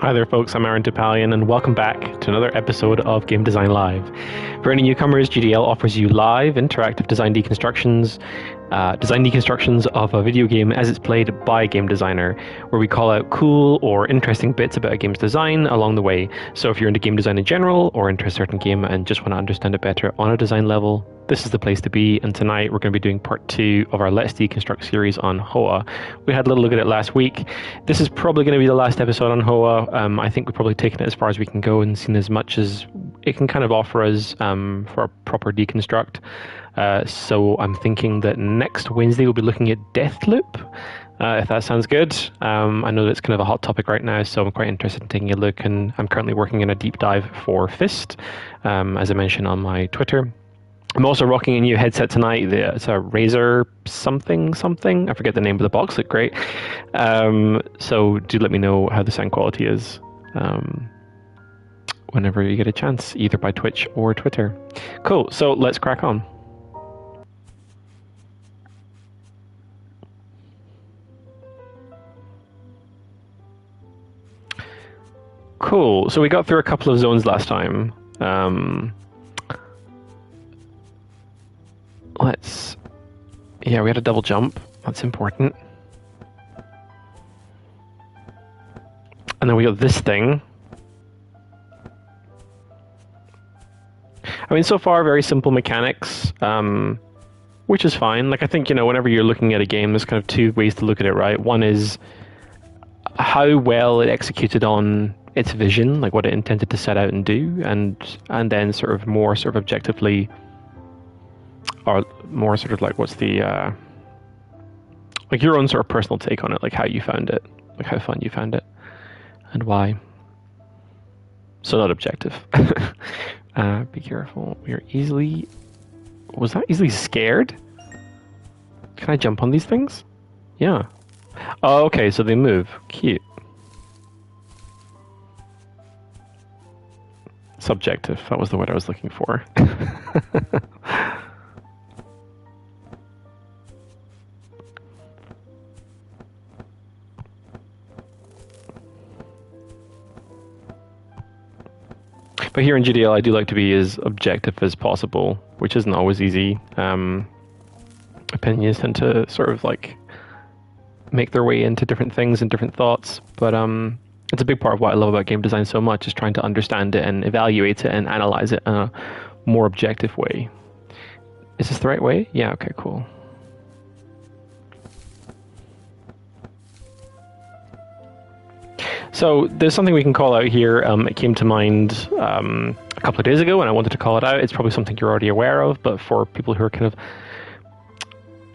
Hi there folks, I'm Arran Topalian and welcome back to another episode of Game Design Live. For any newcomers, GDL offers you live, interactive design deconstructions of a video game as it's played by a game designer, where we call out cool or interesting bits about a game's design along the way. So if you're into game design in general, or into a certain game and just want to understand it better on a design level, this is the place to be. And tonight we're going to be doing part 2 of our Let's Deconstruct series on Hoa. We had a little look at it last week. This is probably going to be the last episode on Hoa. I think we've probably taken it as far as we can go and seen as much as it can kind of offer us for a proper deconstruct. So I'm thinking that next Wednesday we'll be looking at Deathloop, if that sounds good. I know that it's kind of a hot topic right now, so I'm quite interested in taking a look, and I'm currently working in a deep dive for Fist, as I mentioned on my Twitter. I'm also rocking a new headset tonight. It's a Razer something. I forget the name of the box. Look great. So do let me know how the sound quality is whenever you get a chance, either by Twitch or Twitter. Cool. So let's crack on. Cool. So we got through a couple of zones last time. We had a double jump. That's important. And then we got this thing. I mean, so far, very simple mechanics, which is fine. Like, I think, whenever you're looking at a game, there's kind of two ways to look at it, right? One is how well it executed on its vision, like what it intended to set out and do, and then more objectively, or more sort of like what's the like your own sort of personal take on it, like how you found it, like how fun you found it and why. So not objective. Be careful. Was that easily scared? Can I jump on these things? Yeah. Oh, okay, so they move. Cute. Subjective. That was the word I was looking for. But here in GDL, I do like to be as objective as possible, which isn't always easy. Opinions tend to sort of like make their way into different things and different thoughts. But it's a big part of what I love about game design so much, is trying to understand it and evaluate it and analyze it in a more objective way. Is this the right way? Yeah, okay, cool. So there's something we can call out here. It came to mind a couple of days ago, and I wanted to call it out. It's probably something you're already aware of, but for people who are kind of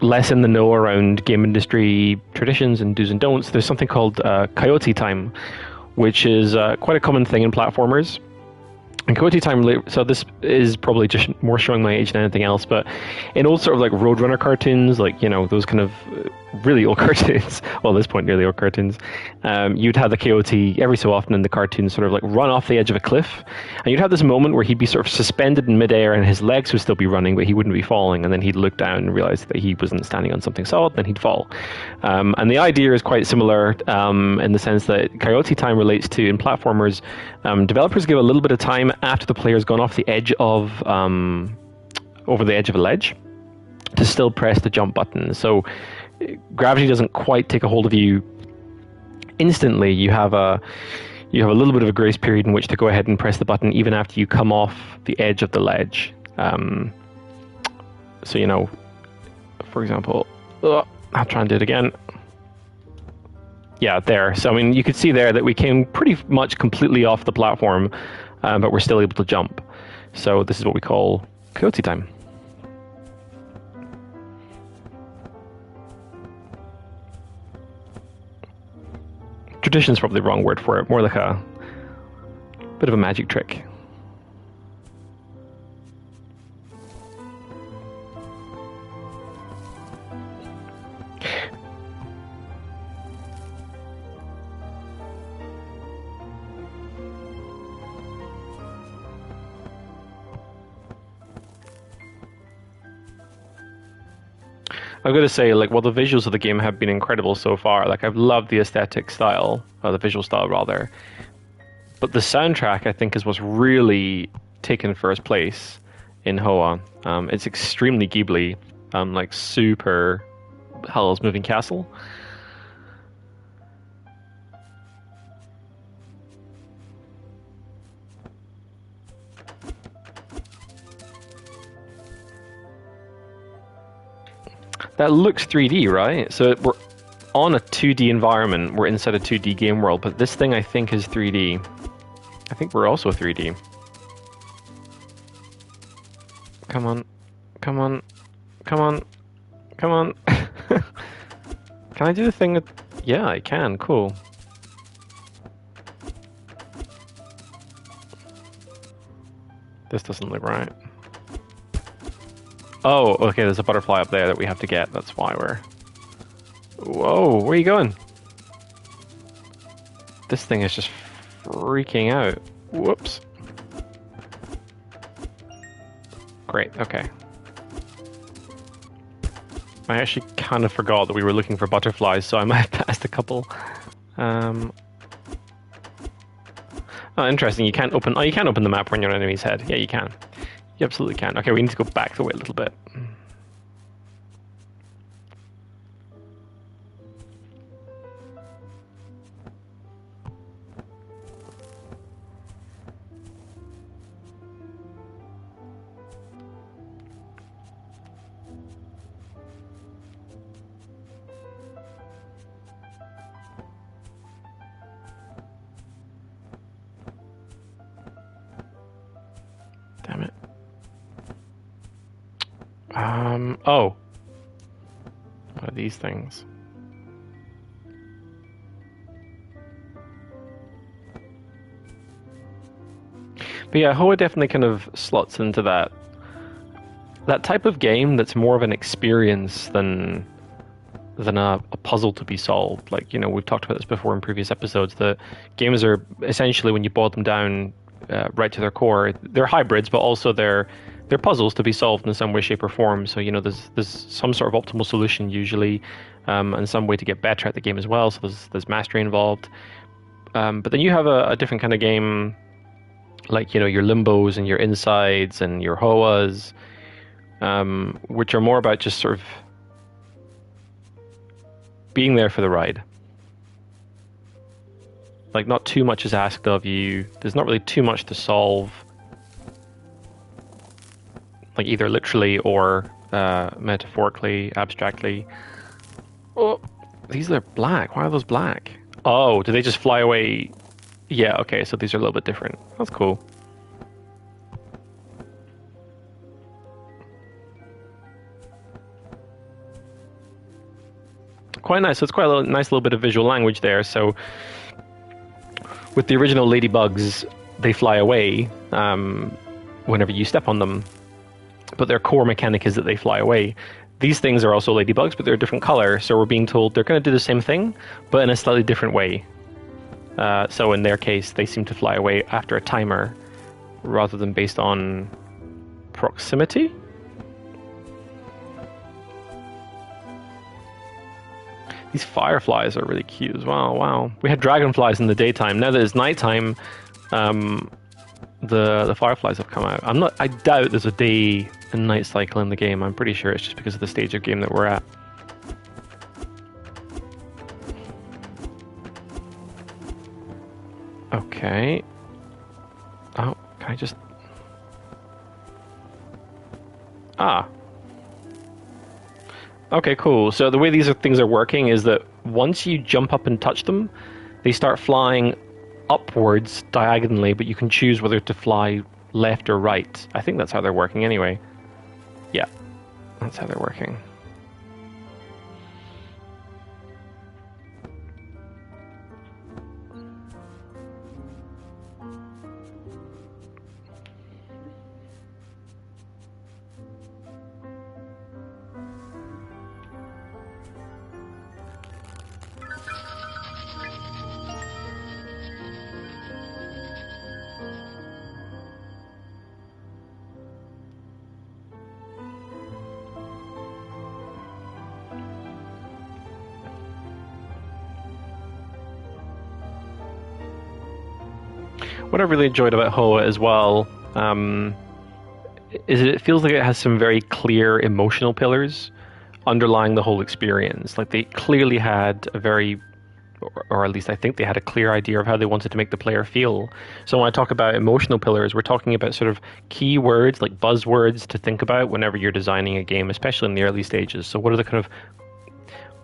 less in the know around game industry traditions and do's and don'ts, there's something called coyote time, which is quite a common thing in platformers. And coyote time, so this is probably just more showing my age than anything else, but in old sort of like Roadrunner cartoons, like, those kind of really old cartoons, well, at this point, nearly old cartoons, you'd have the coyote every so often in the cartoon sort of like run off the edge of a cliff, and you'd have this moment where he'd be sort of suspended in midair and his legs would still be running, but he wouldn't be falling, and then he'd look down and realize that he wasn't standing on something solid, then he'd fall. And the idea is quite similar in the sense that coyote time relates to, in platformers, developers give a little bit of time after the player's gone off the edge of, over the edge of a ledge, to still press the jump button. So gravity doesn't quite take a hold of you instantly. You have a little bit of a grace period in which to go ahead and press the button even after you come off the edge of the ledge. So, for example, I'll try and do it again. Yeah, there. So, I mean, you could see there that we came pretty much completely off the platform, but we're still able to jump. So this is what we call coyote time. Tradition is probably the wrong word for it, more like a bit of a magic trick. I've got to say, like, while the visuals of the game have been incredible so far, like, I've loved the aesthetic style, or the visual style rather, But the soundtrack, I think, is what's really taken first place in Hoa. It's extremely Ghibli, like super Howl's Moving Castle. That looks 3D, right? So we're on a 2D environment. We're inside a 2D game world, but this thing I think is 3D. I think we're also 3D. Come on. Come on. Come on. Come on. Can I do the thing that... Yeah, I can. Cool. This doesn't look right. Oh, okay, there's a butterfly up there that we have to get. That's why we're... Whoa, where are you going? This thing is just freaking out. Whoops. Great, okay. I actually kind of forgot that we were looking for butterflies, so I might have passed a couple. Oh, interesting. You can't open... Oh, you can open the map when you're on an enemy's head. Yeah, you can. You absolutely can. Okay, we need to go back the way a little bit. Damn it. Oh. What are these things? But yeah, Hoa definitely kind of slots into that type of game that's more of an experience than a puzzle to be solved. Like, you know, we've talked about this before in previous episodes. The games are essentially, when you boil them down right to their core, they're hybrids, but also they're puzzles to be solved in some way, shape, or form. So, you know, there's some sort of optimal solution usually, and some way to get better at the game as well. So there's mastery involved. But then you have a different kind of game, like, you know, your Limbos and your Insides and your Hoas, which are more about just sort of being there for the ride. Like, not too much is asked of you. There's not really too much to solve, like either literally or metaphorically, abstractly. Oh, these are black. Why are those black? Oh, do they just fly away? Yeah, okay, so these are a little bit different. That's cool. Quite nice. So it's quite a nice little bit of visual language there. So with the original ladybugs, they fly away whenever you step on them, but their core mechanic is that they fly away. These things are also ladybugs, but they're a different color, so we're being told they're going to do the same thing, but in a slightly different way. So in their case, they seem to fly away after a timer, rather than based on proximity. These fireflies are really cute as well. Wow. We had dragonflies in the daytime. Now that it's nighttime, the fireflies have come out. I doubt there's a day and night cycle in the game. I'm pretty sure it's just because of the stage of game that we're at. Okay. Oh, can I just... Ah. Okay, cool. So the way these things are working is that once you jump up and touch them, they start flying upwards diagonally, but you can choose whether to fly left or right. I think that's how they're working anyway. Yeah, that's how they're working. what I really enjoyed about Hoa as well is it feels like it has some very clear emotional pillars underlying the whole experience. Like they clearly had a very, or at least I think they had a clear idea of how they wanted to make the player feel. So when I talk about emotional pillars, we're talking about sort of key words, like buzzwords to think about whenever you're designing a game, especially in the early stages. So what are the kind of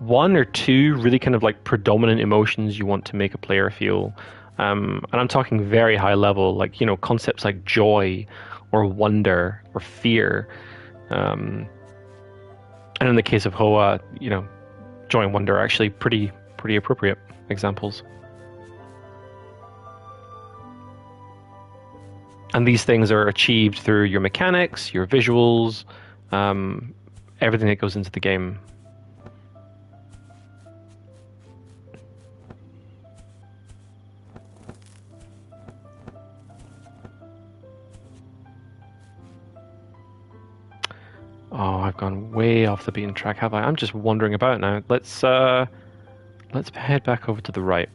one or two really kind of like predominant emotions you want to make a player feel? And I'm talking very high level, like, you know, concepts like joy or wonder or fear. And in the case of Hoa, you know, joy and wonder are actually pretty appropriate examples. And these things are achieved through your mechanics, your visuals, everything that goes into the game. Oh, I've gone way off the beaten track, have I? I'm just wandering about now. Let's head back over to the right.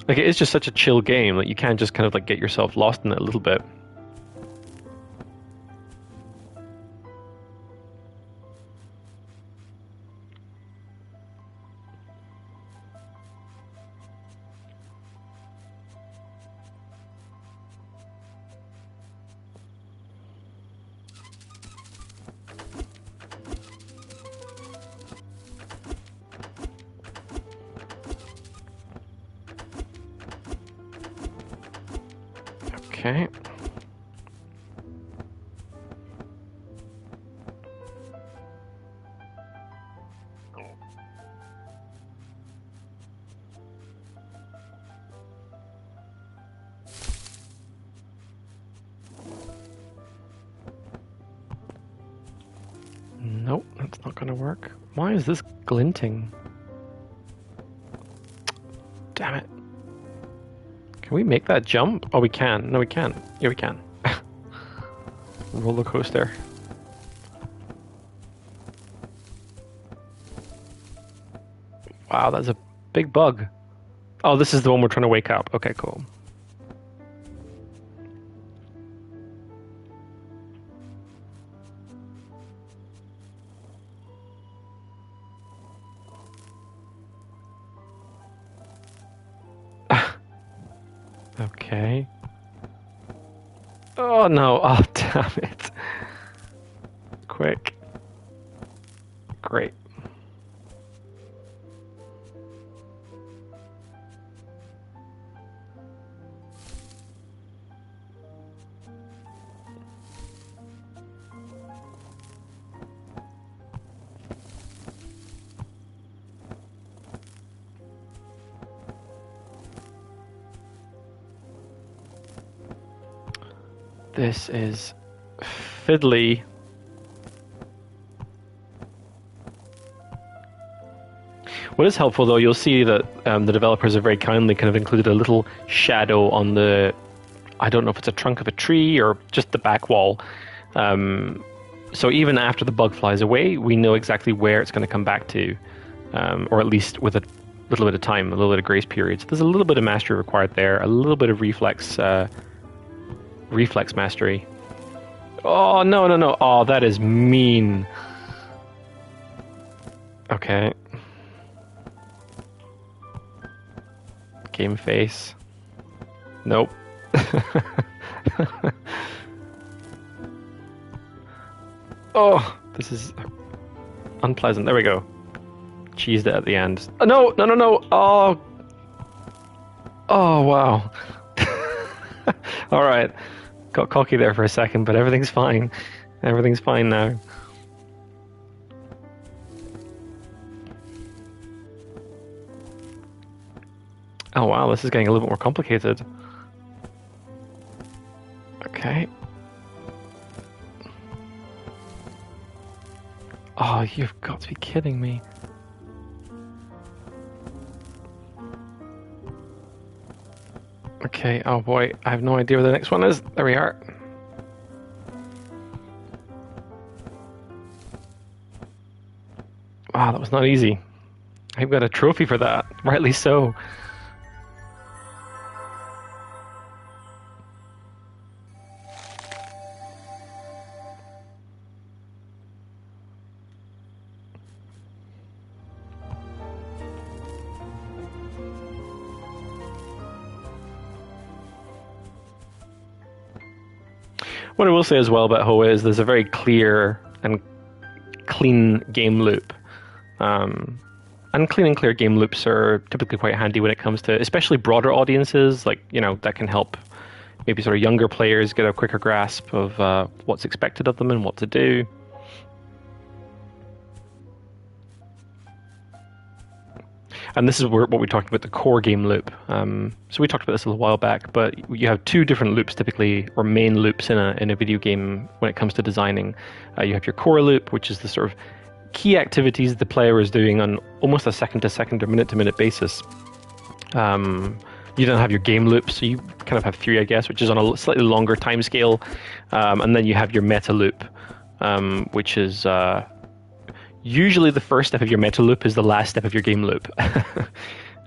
Like, it is just such a chill game. Like, you can just kind of like get yourself lost in it a little bit. Okay. Nope, that's not going to work. Why is this glinting? Damn it. Can we make that jump? Oh, we can. No, we can't. Yeah, we can. Roller coaster. Wow, that's a big bug. Oh, this is the one we're trying to wake up. Okay, cool. Okay. Oh no, oh damn it. Quick. Great. This is fiddly. What is helpful, though, you'll see that the developers have very kindly kind of included a little shadow on the, I don't know if it's a trunk of a tree or just the back wall. So even after the bug flies away, we know exactly where it's going to come back to, or at least with a little bit of time, a little bit of grace period. So there's a little bit of mastery required there, a little bit of reflex mastery. Oh, no, no, no. Oh, that is mean. Okay. Game face. Nope. Oh, this is unpleasant. There we go. Cheesed it at the end. Oh, no, no, no, no. Oh. Oh, wow. All right. Got cocky there for a second, but everything's fine. Everything's fine now. Oh wow, this is getting a little bit more complicated. Okay. Oh, you've got to be kidding me. Okay, oh boy, I have no idea where the next one is. There we are. Wow, that was not easy. I've got a trophy for that, rightly so. What I will say as well about Hoa is there's a very clear and clean game loop. And clean and clear game loops are typically quite handy when it comes to especially broader audiences, like, that can help maybe sort of younger players get a quicker grasp of what's expected of them and what to do. And this is what we talked about, the core game loop. So we talked about this a little while back, but you have two different loops typically, or main loops in a video game when it comes to designing. You have your core loop, which is the sort of key activities the player is doing on almost a second-to-second or minute-to-minute basis. You don't have your game loop, so you kind of have three, I guess, which is on a slightly longer time scale. And then you have your meta loop, which is usually the first step of your meta loop is the last step of your game loop.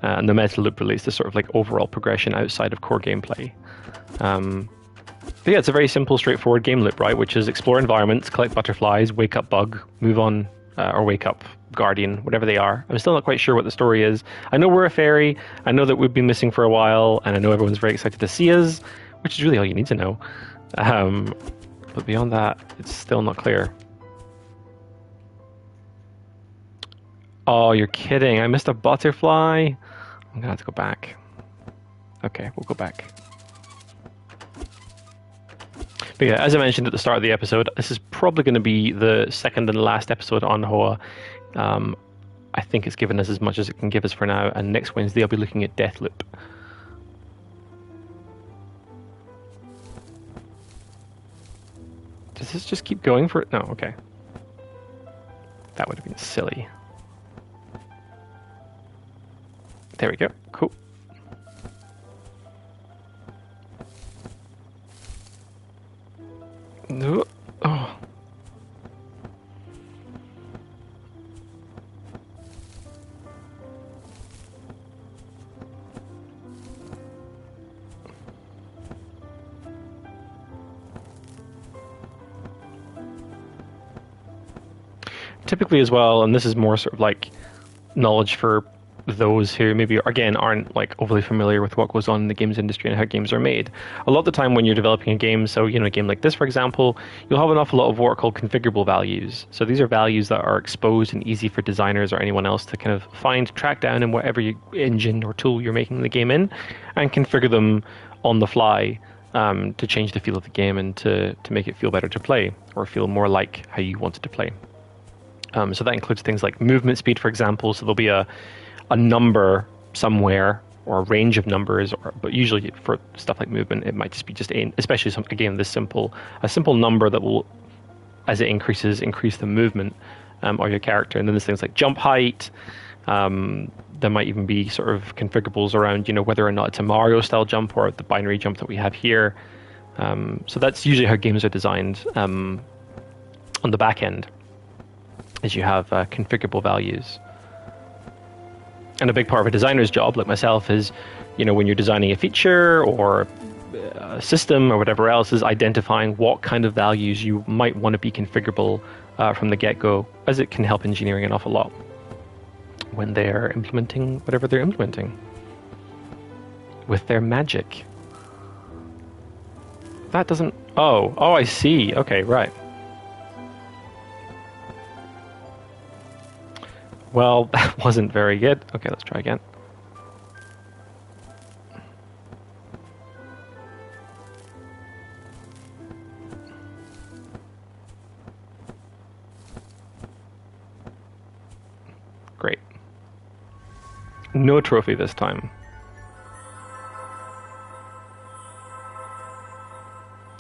And the meta loop relates to sort of like overall progression outside of core gameplay. But yeah, it's a very simple, straightforward game loop, right? Which is explore environments, collect butterflies, wake up bug, move on, or wake up guardian, whatever they are. I'm still not quite sure what the story is. I know we're a fairy. I know that we've been missing for a while, and I know everyone's very excited to see us, which is really all you need to know. But beyond that, it's still not clear. Oh, you're kidding. I missed a butterfly. I'm gonna have to go back. Okay, we'll go back. But yeah, as I mentioned at the start of the episode, this is probably going to be the second and last episode on Hoa. I think it's given us as much as it can give us for now, and next Wednesday I'll be looking at Deathloop. Does this just keep going for... No, okay. That would have been silly. There we go. Cool. No. Oh. Typically as well, and this is more sort of like knowledge for those who maybe again aren't like overly familiar with what goes on in the games industry and how games are made. A lot of the time when you're developing a game, so a game like this for example, you'll have an awful lot of what are called configurable values. So these are values that are exposed and easy for designers or anyone else to kind of find, track down in whatever engine or tool you're making the game in, and configure them on the fly to change the feel of the game and to make it feel better to play or feel more like how you want it to play. So that includes things like movement speed, for example. So there'll be a number somewhere or a range of numbers, but usually for stuff like movement, it might just be especially a simple number that will, as it increases, increase the movement of your character. And then there's things like jump height. There might even be sort of configurables around, whether or not it's a Mario style jump or the binary jump that we have here. So that's usually how games are designed on the back end, is you have configurable values. And a big part of a designer's job, like myself, is, when you're designing a feature or a system or whatever else, is identifying what kind of values you might want to be configurable from the get-go, as it can help engineering an awful lot when they're implementing whatever they're implementing with their magic. That doesn't... Oh, I see. Okay, right. Well, that wasn't very good. Okay, let's try again. Great. No trophy this time.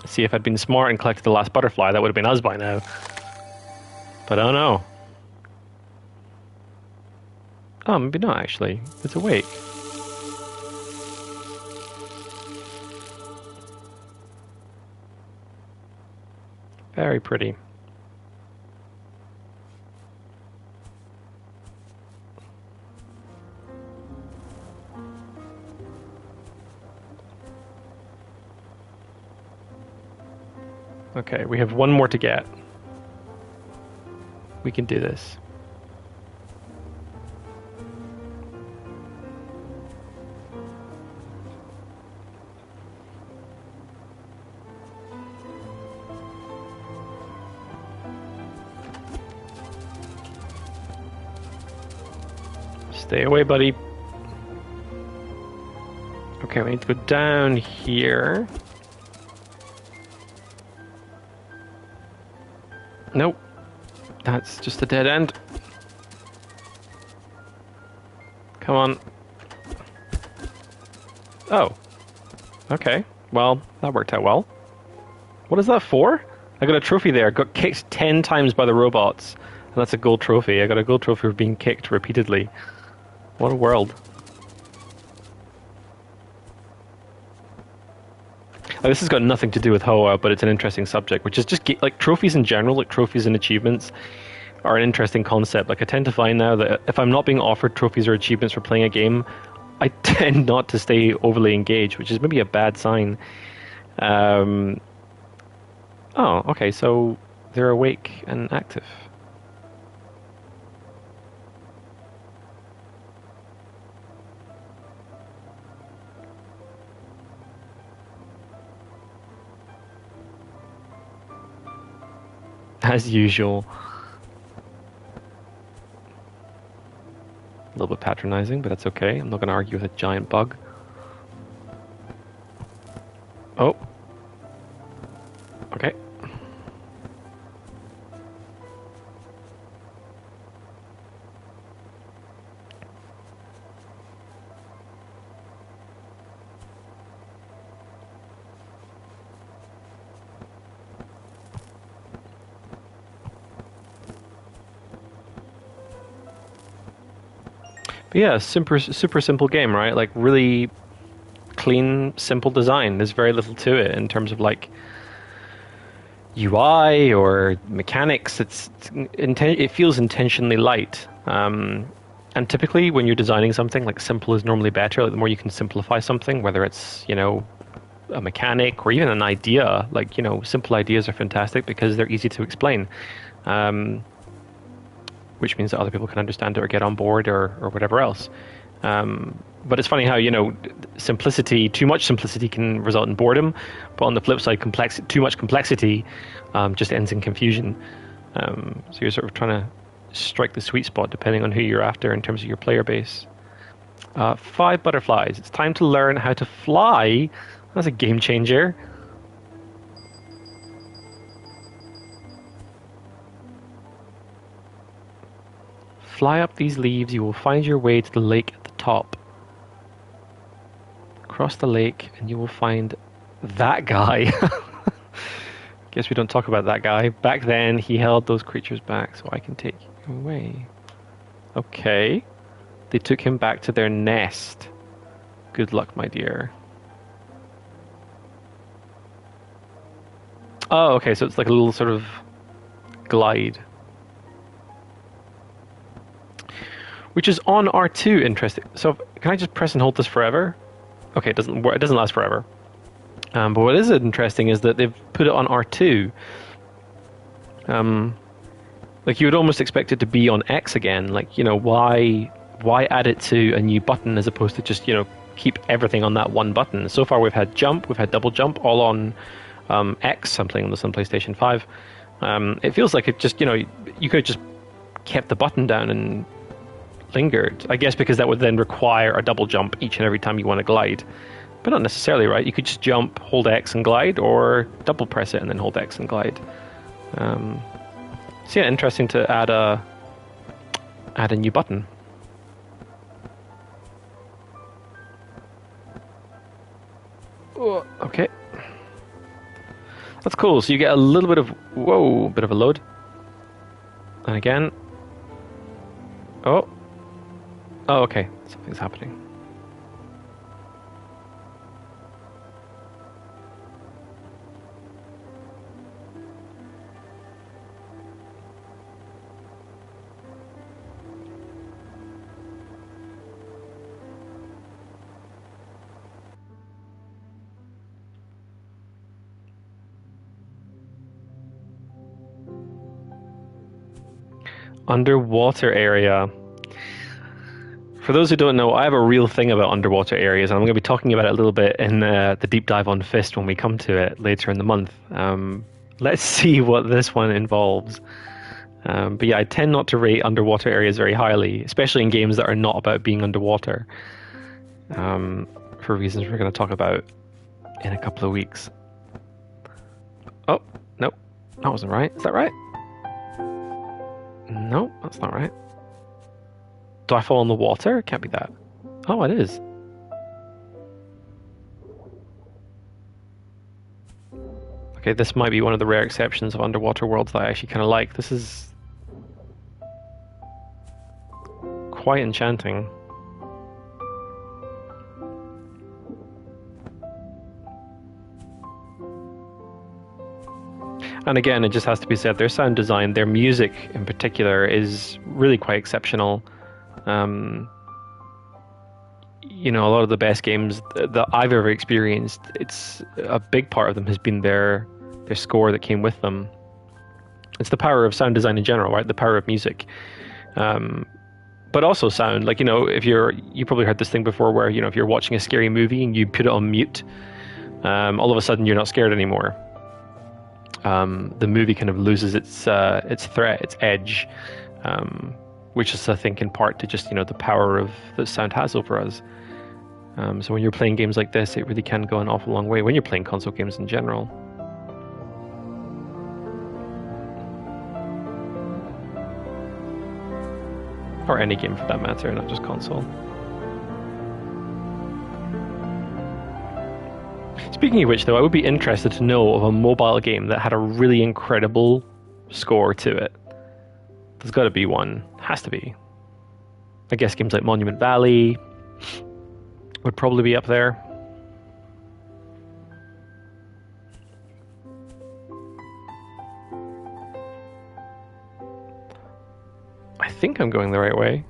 See, if I'd been smart and collected the last butterfly, that would have been us by now. But oh no. Oh, maybe not actually. It's awake. Very pretty. Okay, we have one more to get. We can do this. Stay away, buddy. Okay, we need to go down here. Nope. That's just a dead end. Come on. Oh. Okay. Well, that worked out well. What is that for? I got a trophy there. Got kicked 10 times by the robots. And that's a gold trophy. I got a gold trophy for being kicked repeatedly. What a world. This has got nothing to do with Hoa, but it's an interesting subject, which is just like trophies in general, like trophies and achievements are an interesting concept. Like I tend to find now that if I'm not being offered trophies or achievements for playing a game, I tend not to stay overly engaged, which is maybe a bad sign. Oh, okay, so they're awake and active. As usual. A little bit patronizing, but that's okay. I'm not going to argue with a giant bug. Oh. Okay. But yeah, super simple game, right? Like really clean, simple design. There's very little to it in terms of like UI or mechanics. It feels intentionally light. And typically, when you're designing something, like simple is normally better. Like the more you can simplify something, whether it's a mechanic or even an idea, like simple ideas are fantastic because they're easy to explain. Which means that other people can understand it or get on board or whatever else. But it's funny how, simplicity, too much simplicity can result in boredom, but on the flip side, too much complexity just ends in confusion. So you're sort of trying to strike the sweet spot depending on who you're after in terms of your player base. 5 butterflies. It's time to learn how to fly. That's a game changer. Fly up these leaves, you will find your way to the lake at the top. Cross the lake and you will find that guy. Guess we don't talk about that guy. Back then, he held those creatures back, so I can take you away. Okay. They took him back to their nest. Good luck, my dear. Oh, okay, so it's like a little sort of glide. Which is on R2, interesting. So can I just press and hold this forever? Okay, it doesn't work. It doesn't last forever. But what is interesting is that they've put it on R2. Like you would almost expect it to be on X again. Like why add it to a new button as opposed to just keep everything on that one button? So far we've had jump, we've had double jump, all on X. I'm playing this on PlayStation 5. It feels like it just you could have just kept the button down and lingered, I guess, because that would then require a double jump each and every time you want to glide, but not necessarily, right? You could just jump, hold X and glide, or double press it and then hold X and glide. So yeah, interesting to add a new button. Oh, okay, that's cool. So you get a little bit of bit of a load, and again, oh, okay, something's happening. Underwater area. For those who don't know, I have a real thing about underwater areas, and I'm going to be talking about it a little bit in the deep dive on Fist when we come to it later in the month. Let's see what this one involves. But yeah, I tend not to rate underwater areas very highly, especially in games that are not about being underwater, for reasons we're going to talk about in a couple of weeks. Oh, no, that wasn't right. Is that right? No, that's not right. Do I fall in the water? It can't be that. Oh, it is. Okay, this might be one of the rare exceptions of underwater worlds that I actually kind of like. This is quite enchanting. And again, it just has to be said, their sound design, their music in particular, is really quite exceptional. You know, a lot of the best games that I've ever experienced, it's a big part of them has been their score that came with them. It's the power of sound design in general, right? The power of music. But also sound, like, you know, you probably heard this thing before where, you know, if you're watching a scary movie and you put it on mute, all of a sudden you're not scared anymore. The movie kind of loses its threat, its edge, which is, I think, in part to just, you know, the power that sound has over us. So when you're playing games like this, it really can go an awful long way when you're playing console games in general. Or any game for that matter, not just console. Speaking of which, though, I would be interested to know of a mobile game that had a really incredible score to it. There's got to be one. Has to be. I guess games like Monument Valley would probably be up there. I think I'm going the right way.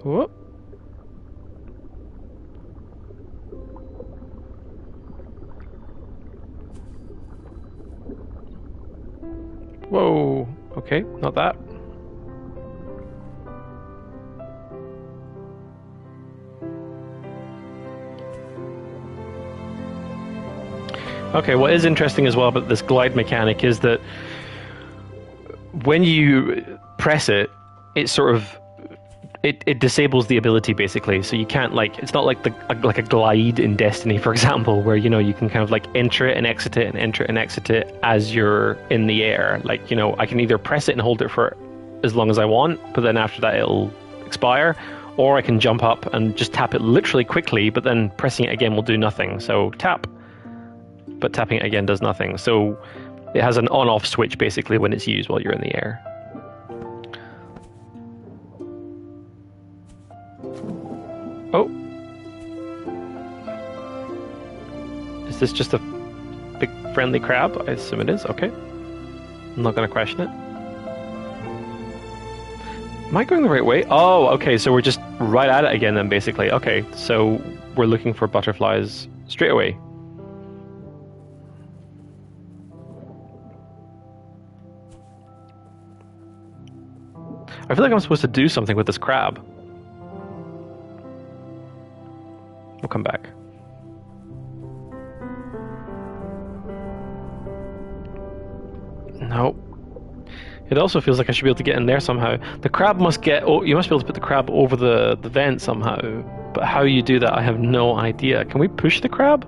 Whoop. Whoa, okay, not that. Okay, what is interesting as well about this glide mechanic is that when you press it, it sort of it disables the ability, basically. So you can't, like, it's not like a glide in Destiny, for example, where, you know, you can kind of like enter it and exit it and enter it and exit it as you're in the air. Like, you know, I can either press it and hold it for as long as I want, but then after that it'll expire, or I can jump up and just tap it literally quickly, but then pressing it again will do nothing. So tap, but tapping it again does nothing. So it has an on-off switch, basically, when it's used while you're in the air. Oh. Is this just a big friendly crab? I assume it is. Okay. I'm not going to question it. Am I going the right way? Oh, okay. So we're just right at it again then, basically. Okay. So we're looking for butterflies straight away. I feel like I'm supposed to do something with this crab. We'll come back. Nope. It also feels like I should be able to get in there somehow. The crab must get... Oh, you must be able to put the crab over the vent somehow. But how you do that, I have no idea. Can we push the crab?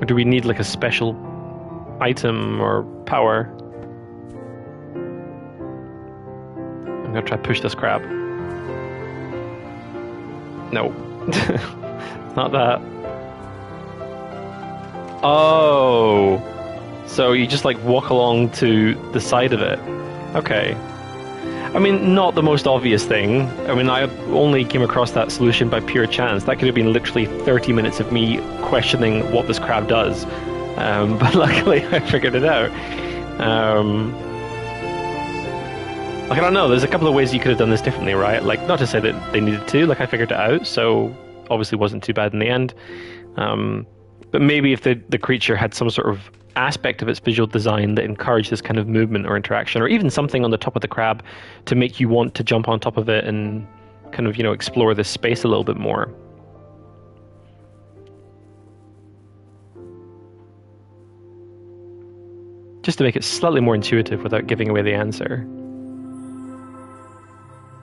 Or do we need like a special item or power? I'm gonna try to push this crab. No. It's not that. Oh. So you just like walk along to the side of it. Okay. I mean, not the most obvious thing. I mean, I only came across that solution by pure chance. That could have been literally 30 minutes of me questioning what this crab does. But luckily I figured it out. Like, I don't know, there's a couple of ways you could have done this differently, right? Like, not to say that they needed to, like, I figured it out, so obviously wasn't too bad in the end. But maybe if the creature had some sort of aspect of its visual design that encouraged this kind of movement or interaction, or even something on the top of the crab to make you want to jump on top of it and kind of, explore this space a little bit more. Just to make it slightly more intuitive without giving away the answer.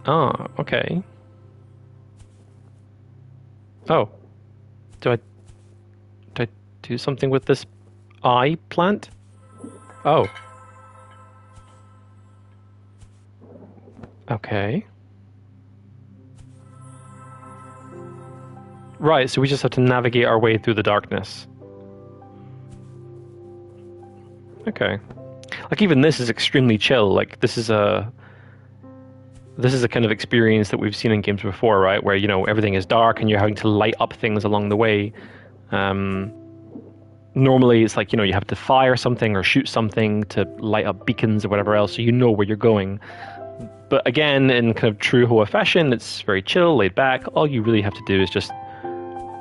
Ah, okay. Oh. Do I do something with this eye plant? Oh. Okay. Right, so we just have to navigate our way through the darkness. Okay. Like, even this is extremely chill. Like, this is a kind of experience that we've seen in games before, right? Where, everything is dark and you're having to light up things along the way. Normally it's like, you have to fire something or shoot something to light up beacons or whatever else, so you know where you're going. But again, in kind of true Hoa fashion, it's very chill, laid back. All you really have to do is just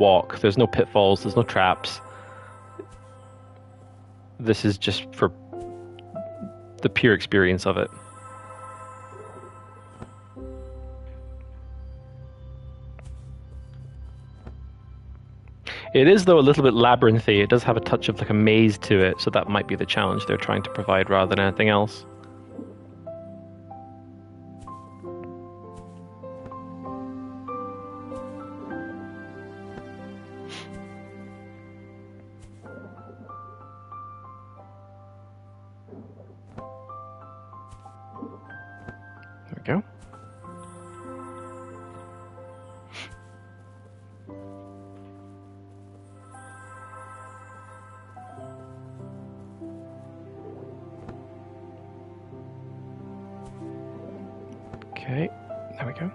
walk. There's no pitfalls, there's no traps. This is just for the pure experience of it. It is, though, a little bit labyrinthy. It does have a touch of like a maze to it, so that might be the challenge they're trying to provide rather than anything else. There we go. Okay, there we go.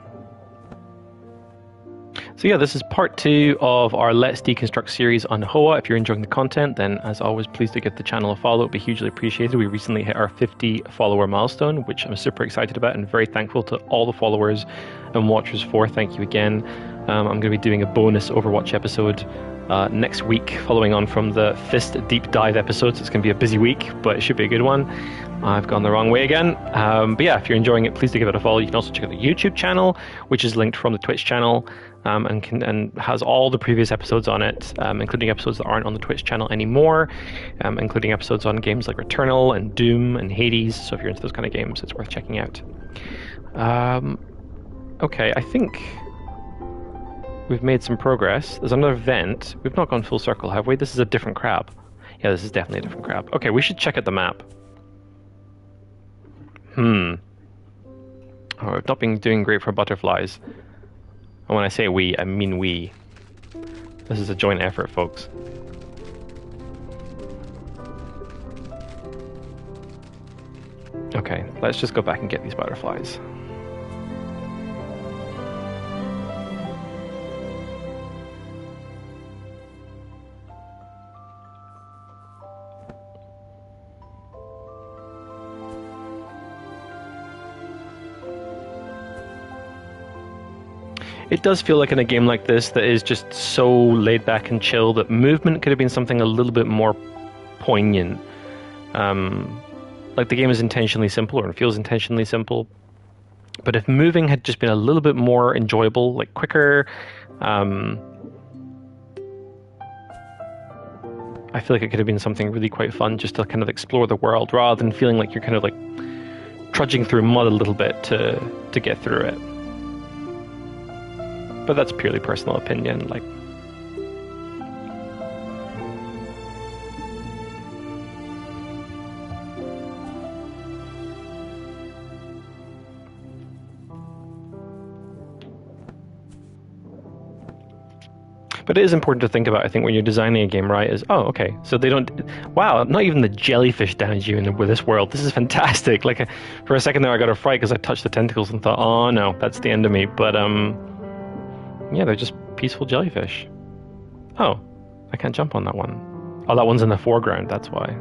So yeah, this is part 2 of our Let's Deconstruct series on Hoa. If you're enjoying the content, then as always, please do give the channel a follow. It would be hugely appreciated. We recently hit our 50 follower milestone, which I'm super excited about and very thankful to all the followers and watchers for. Thank you again. I'm going to be doing a bonus Overwatch episode next week, following on from the Fist deep dive episodes. It's going to be a busy week, but it should be a good one. I've gone the wrong way again. But yeah, if you're enjoying it, please do give it a follow. You can also check out the YouTube channel, which is linked from the Twitch channel, and has all the previous episodes on it, including episodes that aren't on the Twitch channel anymore, including episodes on games like Returnal and Doom and Hades. So if you're into those kind of games, it's worth checking out. Okay, I think we've made some progress. There's another vent. We've not gone full circle, have we? This is a different crab. Yeah, this is definitely a different crab. Okay, we should check out the map. Oh, we've not been doing great for butterflies. And when I say we, I mean we. This is a joint effort, folks. Okay, let's just go back and get these butterflies. It does feel like in a game like this that is just so laid back and chill that movement could have been something a little bit more poignant. Like the game is intentionally simple, or it feels intentionally simple. But if moving had just been a little bit more enjoyable, like quicker, I feel like it could have been something really quite fun just to kind of explore the world rather than feeling like you're kind of like trudging through mud a little bit to get through it. But that's purely personal opinion. Like, but it is important to think about, I think, when you're designing a game, right, is, oh, okay, so they don't, wow, not even the jellyfish damage you with this world. This is fantastic. Like, for a second there, I got a fright because I touched the tentacles and thought, oh, no, that's the end of me. But, yeah, they're just peaceful jellyfish. Oh, I can't jump on that one. Oh, that one's in the foreground, that's why.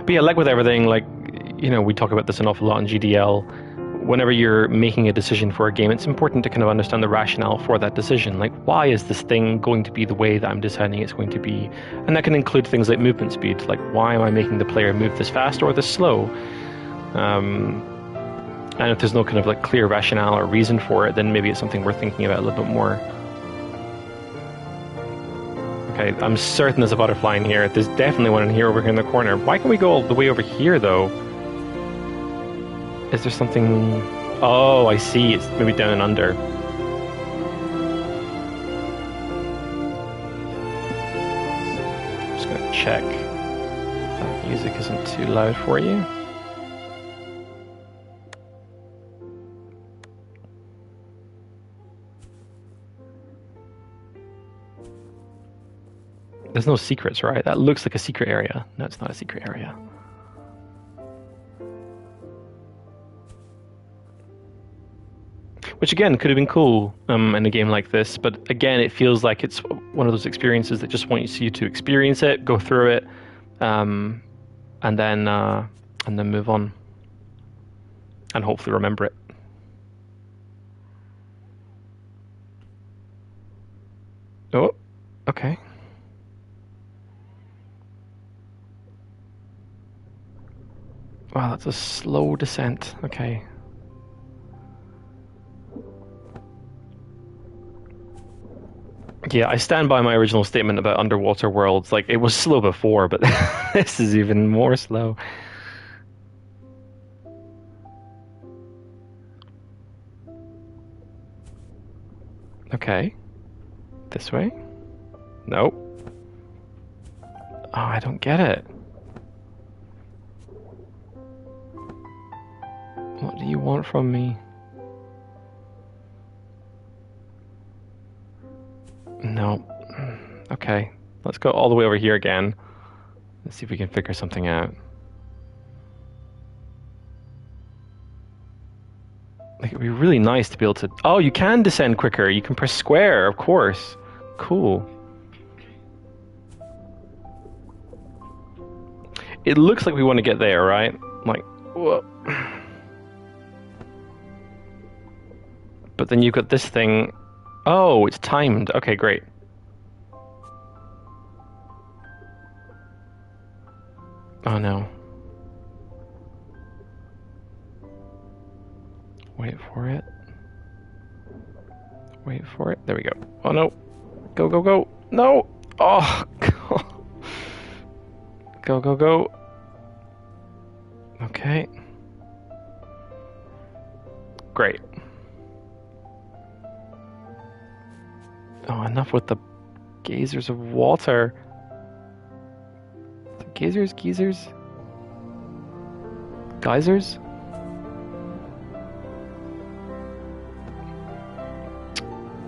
But yeah, like with everything, like, you know, we talk about this an awful lot in GDL. whenever you're making a decision for a game, it's important to kind of understand the rationale for that decision. Like, why is this thing going to be the way that I'm deciding it's going to be? And that can include things like movement speed. Like, why am I making the player move this fast or this slow? And if there's no kind of like clear rationale or reason for it, then maybe it's something worth thinking about a little bit more. Okay, I'm certain there's a butterfly in here. There's definitely one in here over here in the corner. Why can't we go all the way over here, though? Is there something... Oh, I see. It's maybe down and under. I'm just going to check if that music isn't too loud for you. There's no secrets, right? That looks like a secret area. No, it's not a secret area. Which again could have been cool in a game like this, but again it feels like it's one of those experiences that just wants you to experience it, go through it, and then move on, and hopefully remember it. Oh, okay. Wow, that's a slow descent. Okay. Yeah, I stand by my original statement about underwater worlds. Like, it was slow before, but this is even more slow. Okay. This way? Nope. Oh, I don't get it. What do you want from me? No. Okay. Let's go all the way over here again. Let's see if we can figure something out. Like, it'd be really nice to be able to... Oh, you can descend quicker. You can press square, of course. Cool. It looks like we want to get there, right? Like, whoa. But then you've got this thing. Oh, it's timed. Okay, great. Oh no. Wait for it. Wait for it. There we go. Oh no. Go, go, go. No! Oh, God. Go, go, go. Okay. Great. Oh, enough with the geysers of water. The geysers? Geysers? Geysers?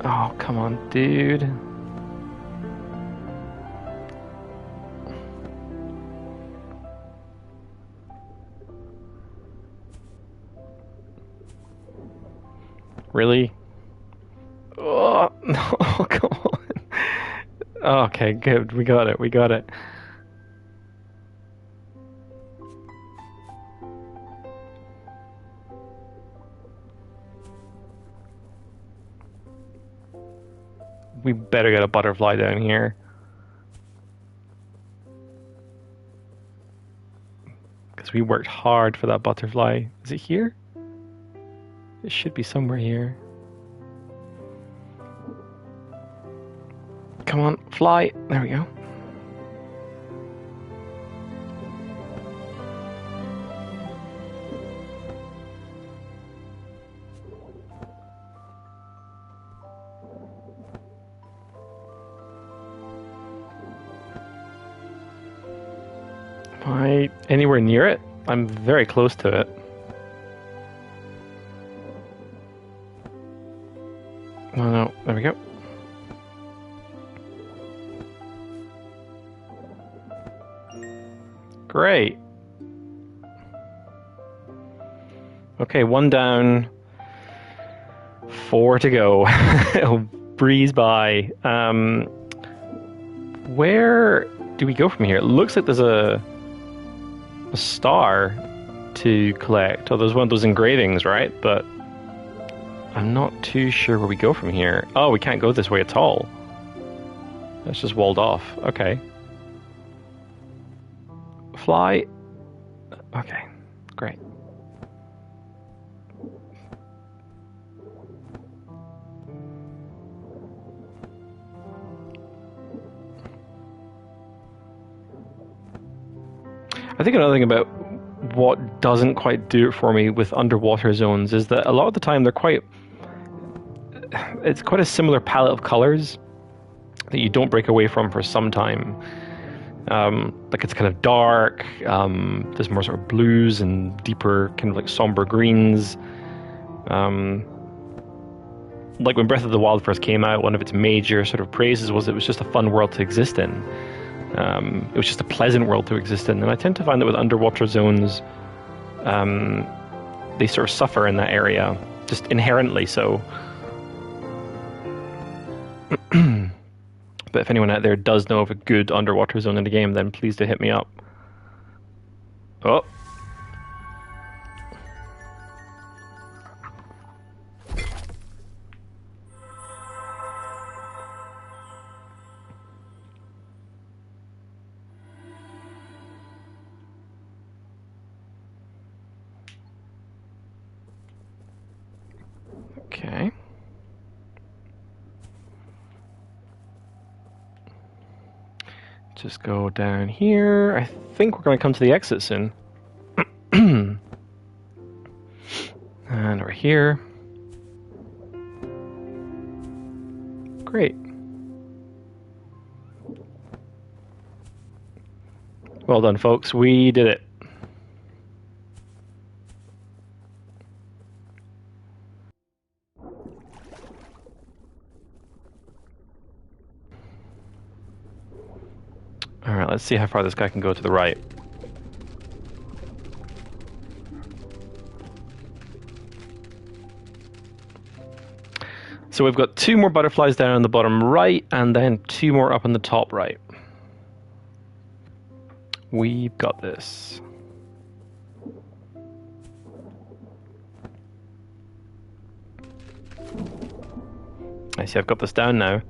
Oh, come on, dude. Really? Oh, no, come on. Okay, good. We got it. We got it. We better get a butterfly down here. Because we worked hard for that butterfly. Is it here? It should be somewhere here. Come on, fly. There we go. Am I anywhere near it? I'm very close to it. Oh no, there we go. Great. Okay, 1 down, 4 to go. It'll breeze by. Where do we go from here? It looks like there's a star. to collect? Oh, there's one of those engravings, right? But I'm not too sure where we go from here. Oh, we can't go this way at all. That's just walled off. Okay. Fly. Okay, great. I think another thing about what doesn't quite do it for me with underwater zones is that a lot of the time it's quite a similar palette of colors that you don't break away from for some time. Like it's kind of dark, there's more sort of blues and deeper kind of like somber greens. Like when Breath of the Wild first came out, one of its major sort of praises was it was just a fun world to exist in. It was just a pleasant world to exist in, and I tend to find that with underwater zones, they sort of suffer in that area, just inherently so. But if anyone out there does know of a good underwater zone in the game, then please do hit me up. Oh. Okay. Just go down here. I think we're going to come to the exit soon. And we're here. Great. Well done, folks. We did it. Alright, let's see how far this guy can go to the right. So we've got 2 more butterflies down on the bottom right, and then 2 more up on the top right. We've got this. I see I've got this down now.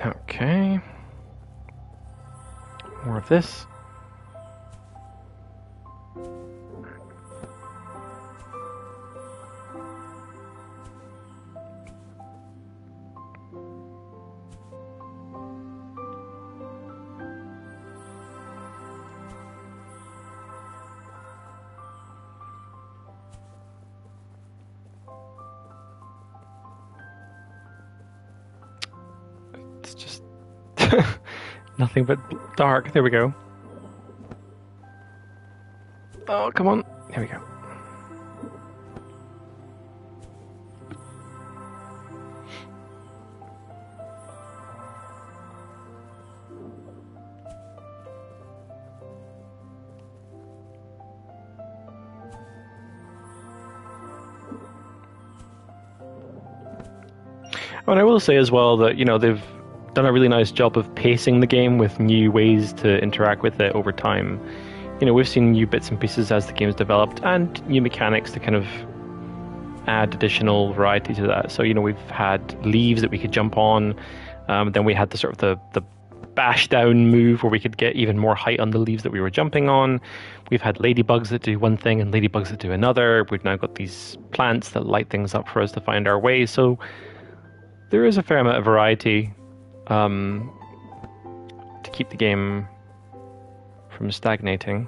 Okay. More of this. It's just nothing but dark. There we go. Oh, come on. There we go. And I will say as well that, you know, they've done a really nice job of pacing the game with new ways to interact with it over time. You know, we've seen new bits and pieces as the game's developed, and new mechanics to kind of add additional variety to that. So, you know, we've had leaves that we could jump on, then we had the sort of the bash down move where we could get even more height on the leaves that we were jumping on. We've had ladybugs that do one thing and ladybugs that do another. We've now got these plants that light things up for us to find our way. So there is a fair amount of variety to keep the game from stagnating.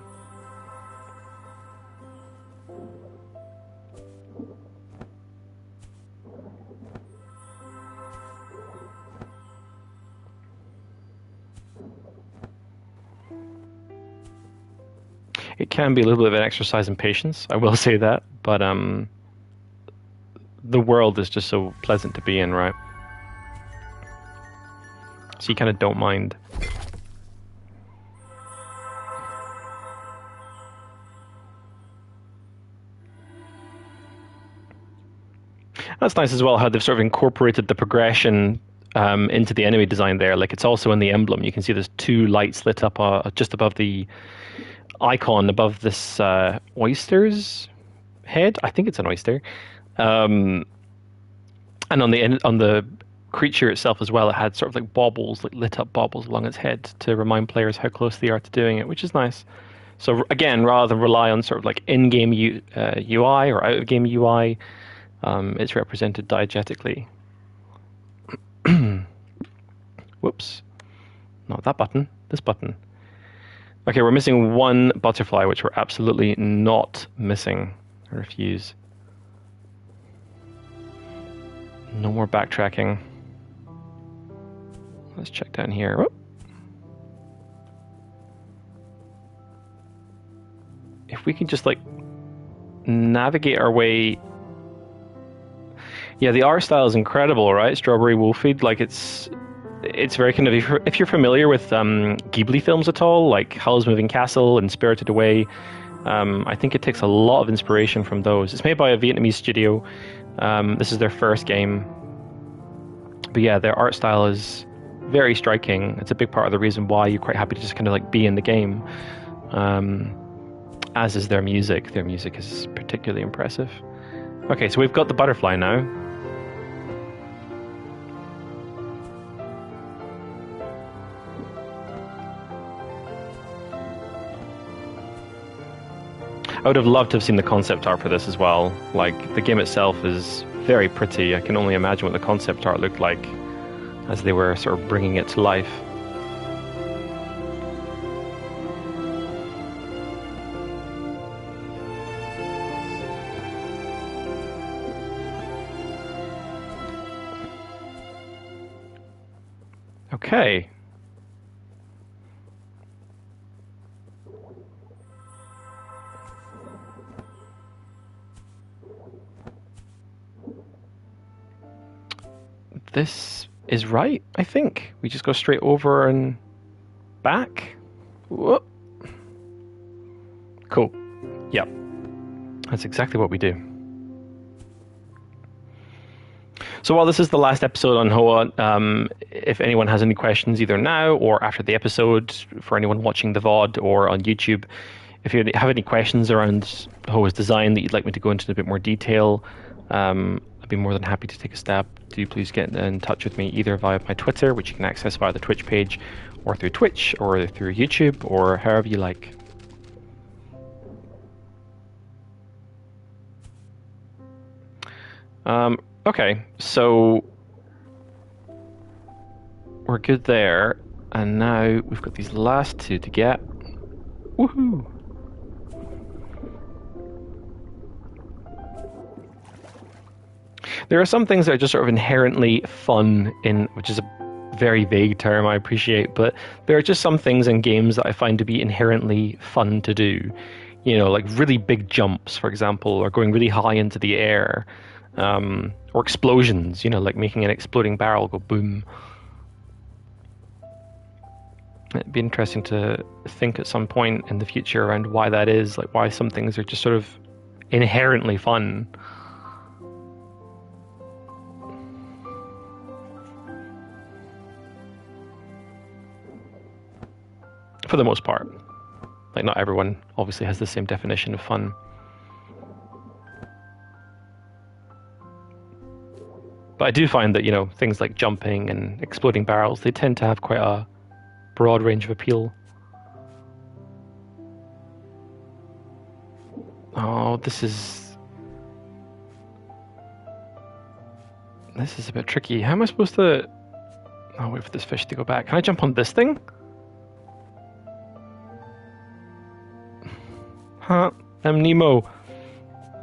It can be a little bit of an exercise in patience, I will say that, but the world is just so pleasant to be in, right? So you kind of don't mind. That's nice as well, how they've sort of incorporated the progression into the enemy design there. Like it's also in the emblem. You can see there's two lights lit up just above the icon, above this oyster's head. I think it's an oyster. And on the creature itself as well, it had sort of like baubles, like lit up baubles along its head to remind players how close they are to doing it, which is nice. So again, rather than rely on sort of like in-game UI or out-of-game UI, it's represented diegetically. Whoops. Not that button, this button. Okay, we're missing one butterfly, which we're absolutely not missing. I refuse. No more backtracking. Let's check down here. Whoop. If we can just like navigate our way. Yeah, the art style is incredible, right? Strawberry Wolfeed, like it's very kind of, if you're familiar with Ghibli films at all, like Howl's Moving Castle and Spirited Away, I think it takes a lot of inspiration from those. It's made by a Vietnamese studio. This is their first game. But yeah, their art style is very striking. It's a big part of the reason why you're quite happy to just kind of like be in the game. As is their music. Their music is particularly impressive. Okay, so we've got the butterfly now. I would have loved to have seen the concept art for this as well. Like, the game itself is very pretty. I can only imagine what the concept art looked like as they were sort of bringing it to life. Okay. This is right, I think. We just go straight over and back. Whoop. Cool. Yep. That's exactly what we do. So while this is the last episode on Hoa, if anyone has any questions either now or after the episode, for anyone watching the VOD or on YouTube, if you have any questions around Hoa's design that you'd like me to go into a bit more detail, I'd be more than happy to take a stab. Do please get in touch with me either via my Twitter, which you can access via the Twitch page, or through Twitch, or through YouTube, or however you like. Okay, so we're good there, and now we've got these last two to get. Woohoo! There are some things that are just sort of inherently fun in, which is a very vague term, I appreciate, but there are just some things in games that I find to be inherently fun to do. You know, like really big jumps, for example, or going really high into the air. Or explosions, you know, like making an exploding barrel go boom. It'd be interesting to think at some point in the future around why that is, like why some things are just sort of inherently fun. For the most part. Like not everyone obviously has the same definition of fun. But I do find that, you know, things like jumping and exploding barrels, they tend to have quite a broad range of appeal. Oh, this is a bit tricky. How am I supposed to... Oh, wait for this fish to go back. Can I jump on this thing? Huh? I'm Nemo.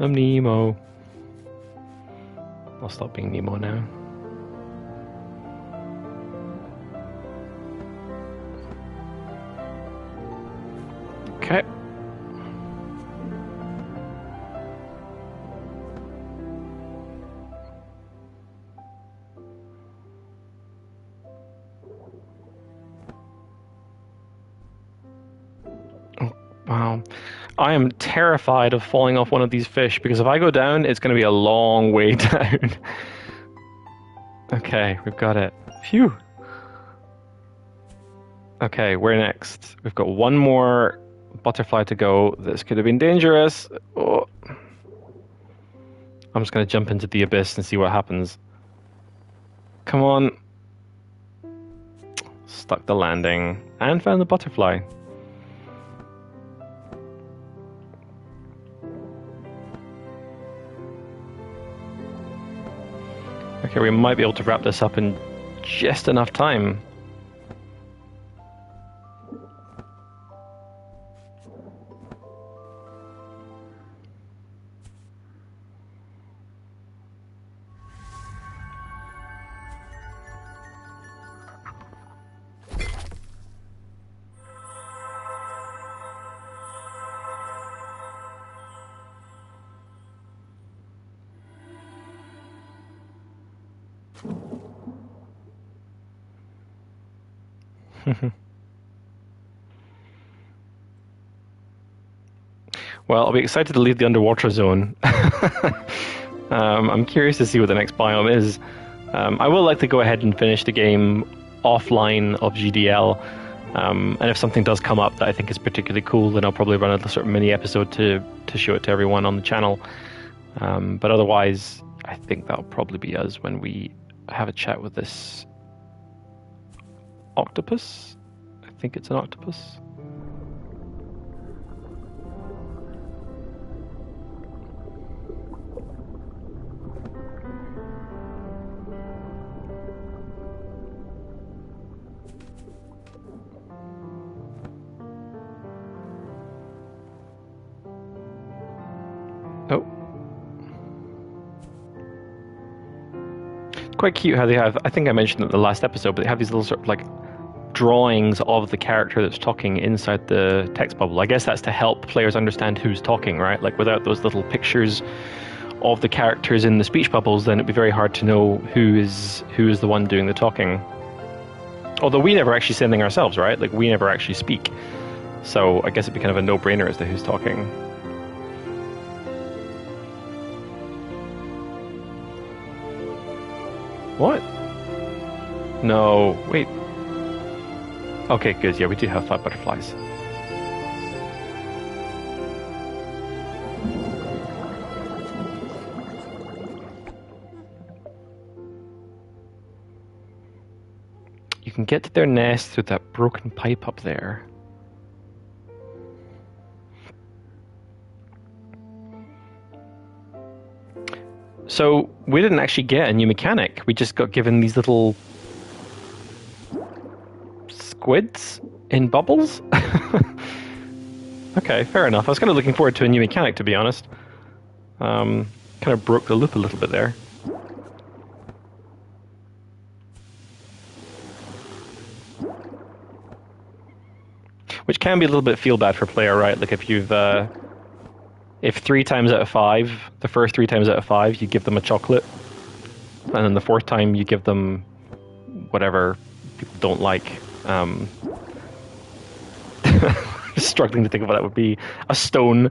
I'm Nemo. I'll stop being Nemo now. Okay. Wow. I am terrified of falling off one of these fish, because if I go down, it's going to be a long way down. Okay, we've got it. Phew. Okay, where next? We've got one more butterfly to go. This could have been dangerous. Oh. I'm just going to jump into the abyss and see what happens. Come on. Stuck the landing and found the butterfly. Okay, we might be able to wrap this up in just enough time. Well, I'll be excited to leave the underwater zone. I'm curious to see what the next biome is. I will like to go ahead and finish the game offline of GDL. And if something does come up that I think is particularly cool, then I'll probably run a sort of mini episode to show it to everyone on the channel. But otherwise, I think that'll probably be us when we have a chat with this octopus. I think it's an octopus. Oh. Quite cute how they have, I think I mentioned it in the last episode, but they have these little sort of like drawings of the character that's talking inside the text bubble. I guess that's to help players understand who's talking, right? Like without those little pictures of the characters in the speech bubbles, then it'd be very hard to know who is the one doing the talking. Although we never actually say anything ourselves, right? Like we never actually speak. So I guess it'd be kind of a no-brainer as to who's talking. What? No, wait. Okay, good. Yeah, we do have 5 butterflies. You can get to their nest through that broken pipe up there. So we didn't actually get a new mechanic. We just got given these little squids in bubbles. Okay, fair enough. I was kind of looking forward to a new mechanic, to be honest. Kind of broke the loop a little bit there. Which can be a little bit feel bad for player, right? Like if you've if 3 times out of 5, the first 3 times out of 5, you give them a chocolate, and then the 4th time you give them whatever people don't like. Struggling to think of what that would be. A stone.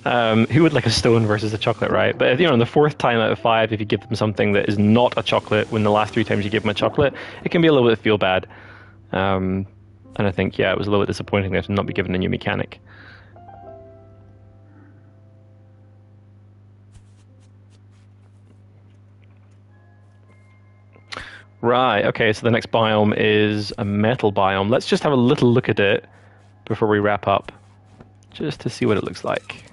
Who would like a stone versus a chocolate, right? But you know, on the 4th time out of 5, if you give them something that is not a chocolate, when the last 3 times you give them a chocolate, it can be a little bit feel bad. And I think, yeah, it was a little bit disappointing there to not be given a new mechanic. Right, okay, so the next biome is a metal biome. Let's just have a little look at it before we wrap up, just to see what it looks like.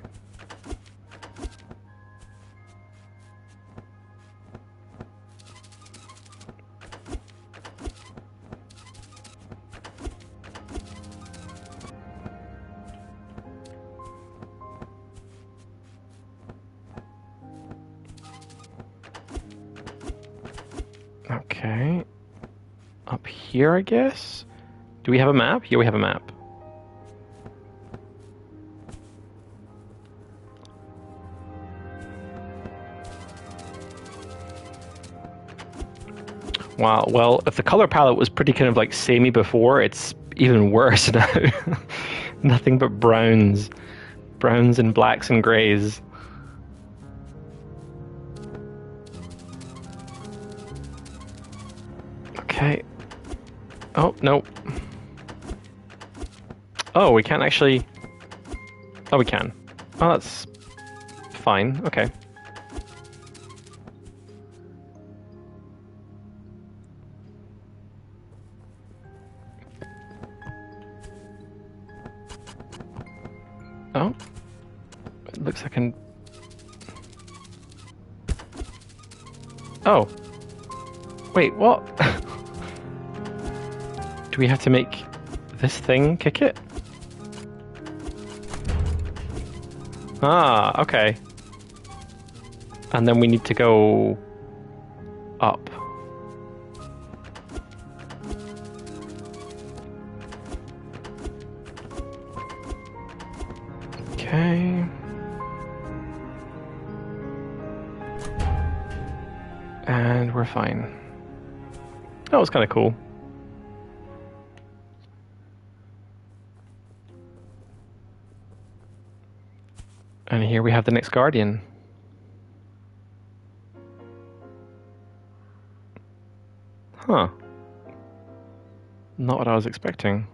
Okay, up here, I guess? Do we have a map? Here we have a map. Wow, well, if the color palette was pretty kind of like samey before, it's even worse now. Nothing but browns. Browns and blacks and greys. Okay. Oh, no. Oh, we can't actually... Oh, we can. Oh, that's fine. Okay. Oh. It looks like an... Oh. Wait, what? Do we have to make this thing kick it? Ah, okay. And then we need to go up. Okay. And we're fine. That was kind of cool. And here we have the next Guardian. Huh. Not what I was expecting.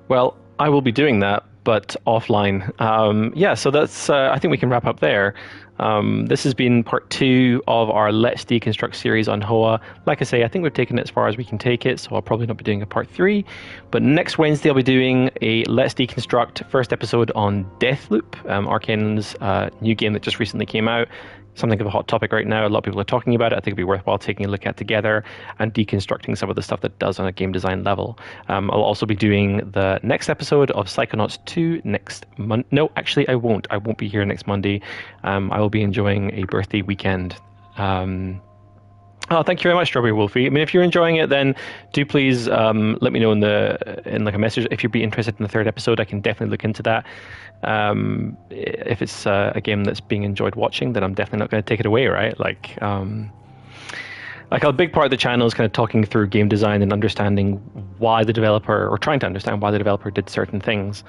Well, I will be doing that, but offline. Yeah, so that's. I think we can wrap up there. This has been part 2 of our Let's Deconstruct series on Hoa. Like I say, I think we've taken it as far as we can take it, so I'll probably not be doing a part 3. But next Wednesday, I'll be doing a Let's Deconstruct first episode on Deathloop, Arcane's new game that just recently came out. Something of a hot topic right now. A lot of people are talking about it. I think it'd be worthwhile taking a look at together and deconstructing some of the stuff that does on a game design level. I'll also be doing the next episode of Psychonauts 2 next month. No, actually, I won't. I won't be here next Monday. I will be enjoying a birthday weekend. Oh, thank you very much, Strawberry Wolfie. I mean, if you're enjoying it, then do please let me know in like a message if you'd be interested in the 3rd episode. I can definitely look into that. If it's a game that's being enjoyed watching, then I'm definitely not going to take it away, right? Like a big part of the channel is kind of talking through game design and understanding why the developer, or trying to understand why the developer did certain things.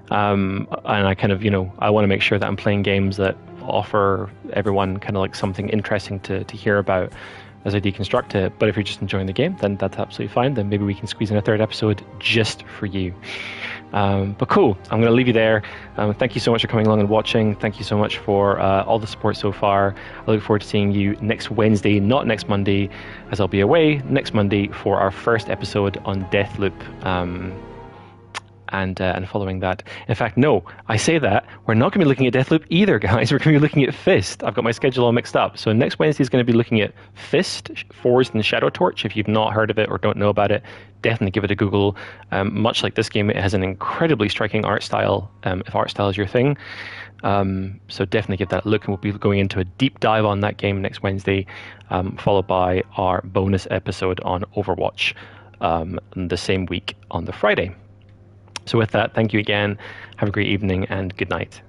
And I kind of, I want to make sure that I'm playing games that offer everyone kind of like something interesting to hear about as I deconstruct it. But if you're just enjoying the game, then that's absolutely fine. Then maybe we can squeeze in a 3rd episode just for you. But cool, I'm going to leave you there. Thank you so much for coming along and watching. Thank you so much for all the support so far. I look forward to seeing you next Wednesday, not next Monday, as I'll be away next Monday for our first episode on Deathloop. And following that. In fact, no, I say that. We're not going to be looking at Deathloop either, guys. We're going to be looking at Fist. I've got my schedule all mixed up. So next Wednesday is going to be looking at Fist, Forged and Shadow Torch. If you've not heard of it or don't know about it, definitely give it a Google. Much like this game, it has an incredibly striking art style, if art style is your thing. So definitely give that a look, and we'll be going into a deep dive on that game next Wednesday, followed by our bonus episode on Overwatch the same week on the Friday. So with that, thank you again. Have a great evening and good night.